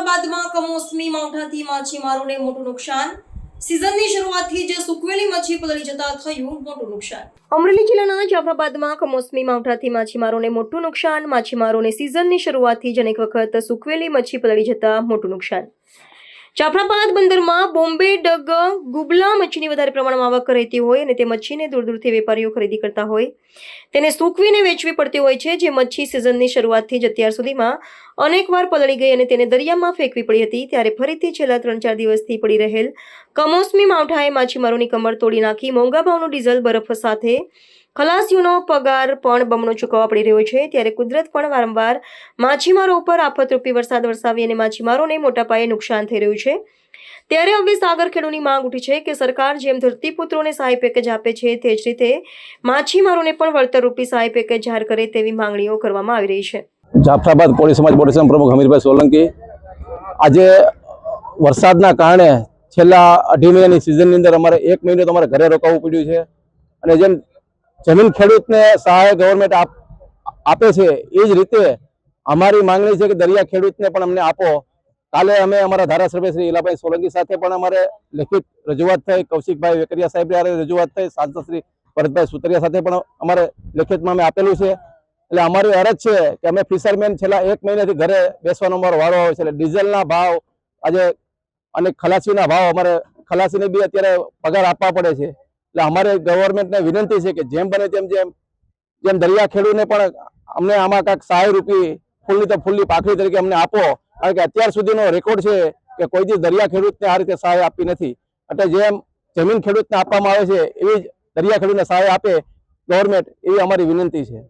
જાફરાબાદમાં કમોસમી માવઠાથી માછીમારોને મોટું નુકસાન। સિઝનની શરૂઆતથી જ સૂકવેલી મચ્છી પલળી જતા થયું મોટું નુકસાન। અમરેલી જિલ્લાના જાફરાબાદમાં કમોસમી માવઠાથી માછીમારોને મોટું નુકસાન। માછીમારોને સિઝનની શરૂઆતથી જ અનેક વખત સૂકવેલી મચ્છી પલળી જતા મોટું નુકસાન। જાફરાબાદ બંદરમાં બોમ્બે ડગ ગુબલા મચ્છીની વધારે પ્રમાણમાં આવક રહેતી હોય અને તે મચ્છીને દૂર દૂરથી વેપારીઓ ખરીદી કરતા હોય તેને સૂકવીને વેચવી પડતી હોય છે, જે મચ્છી સિઝનની શરૂઆતથી જ અત્યાર સુધીમાં અનેકવાર પલળી ગઈ અને તેને દરિયામાં ફેંકવી પડી હતી। ત્યારે ફરીથી છેલ્લા 3-4 દિવસથી પડી રહેલ કમોસમી માવઠાએ માછીમારોની કમર તોડી નાખી। મોંઘા ભાવનું ડીઝલ બરફ સાથે ખલાસીઓનો પગાર પણ બમણો ચૂકવવા પડી રહ્યો છે। ત્યારે કુદરત પણ વારંવાર માછીમારો ઉપર આફતરૂપી વરસાદ વરસાવી અને માછીમારોને મોટા પાયે નુકસાન થઈ રહ્યું છે। ત્યારે હવે સાગર ખેડૂની માંગ ઉઠી છે કે સરકાર જેમ ધરતીપુત્રોને સહાય પેકેજ આપે છે તે જ રીતે માછીમારોને પણ વળતરરૂપી સહાય પેકેજ જાહેર કરે તેવી માંગણીઓ કરવામાં આવી રહી છે। જાફરાબાદ કોળી સમાજ બોર્ડ પ્રમુખ હમીરભાઈ સોલંકી। આજે વરસાદના કારણે છેલ્લા 2.5 મહિનાની સિઝનની અંદર અમારે 1 મહિનો તો અમારે ઘરે રોકાવું પડ્યું છે અને જેમ જમીન ખેડૂતને સહાય ગવર્મેન્ટ આપે છે એ જ રીતે અમારી માંગણી છે કે દરિયા ખેડૂતને પણ અમને આપો। કાલે અમે અમારા ધારાસભ્ય શ્રી ઈલાભાઈ સોલંકી સાથે પણ અમારે લેખિત રજૂઆત થઈ, કૌશિકભાઈ વેકરિયા સાહેબ રજૂઆત થઈ, સાંસદ શ્રી ભરતભાઈ સુતરિયા સાથે પણ અમારે લેખિતમાં અમે આપેલું છે। એટલે અમારી અરજ છે કે અમે ફિશરમેન છેલ્લા 1 મહિનાથી ઘરે બેસવાનો અમારો વારો આવે છે। એટલે ડીઝલના ભાવ આજે અને ખલાસીના ભાવ અમારે ખલાસીને બી અત્યારે પગાર આપવા પડે છે। એટલે અમારે ગવર્મેન્ટને વિનંતી છે કે જેમ બને જેમ દરિયા ખેડૂતને પણ અમને આમાં કાંઈક સહાય રૂપી ફૂલની તો ફૂલની પાખડી તરીકે અમને આપો, કારણ કે અત્યાર સુધીનો રેકોર્ડ છે કે કોઈ દી દરિયા ખેડૂતને આ રીતે સહાય આપી નથી। એટલે જેમ જમીન ખેડૂતને આપવામાં આવે છે એવી જ દરિયા ખેડૂતને સહાય આપે ગવર્મેન્ટ, એવી અમારી વિનંતી છે।